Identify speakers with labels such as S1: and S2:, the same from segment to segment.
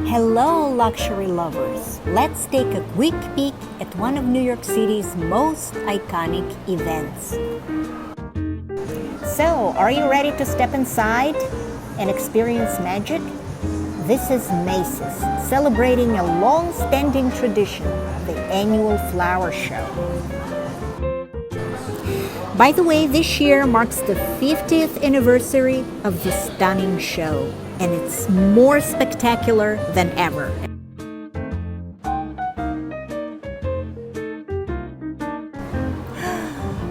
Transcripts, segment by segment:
S1: Hello, luxury lovers! Let's take a quick peek at one of New York City's most iconic events. So, are you ready to step inside and experience magic? This is Macy's, celebrating a long-standing tradition, the annual flower show. By the way, this year marks the 50th anniversary of this stunning show, and it's more spectacular than ever.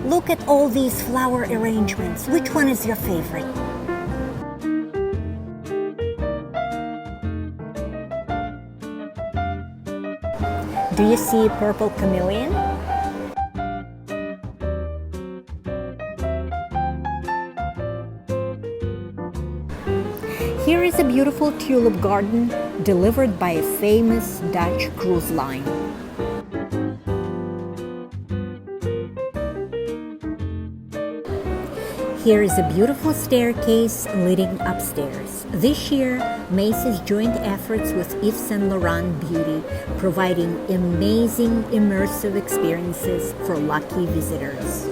S1: Look at all these flower arrangements. Which one is your favorite? Do you see purple chameleon? Here is a beautiful tulip garden delivered by a famous Dutch cruise line. Here is a beautiful staircase leading upstairs. This year, Macy's joined efforts with Yves Saint Laurent Beauty, providing amazing immersive experiences for lucky visitors.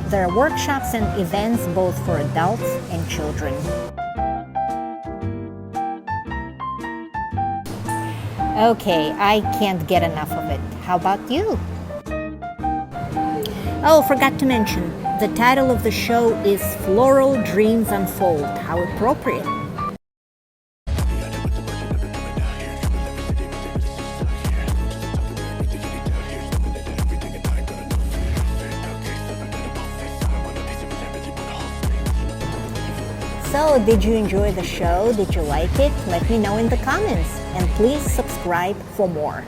S1: There are workshops and events both for adults and children. Okay, I can't get enough of it. How about you? Oh, forgot to mention, the title of the show is Floral Dreams Unfold. How appropriate. So, did you enjoy the show? Did you like it? Let me know in the comments. And please subscribe for more.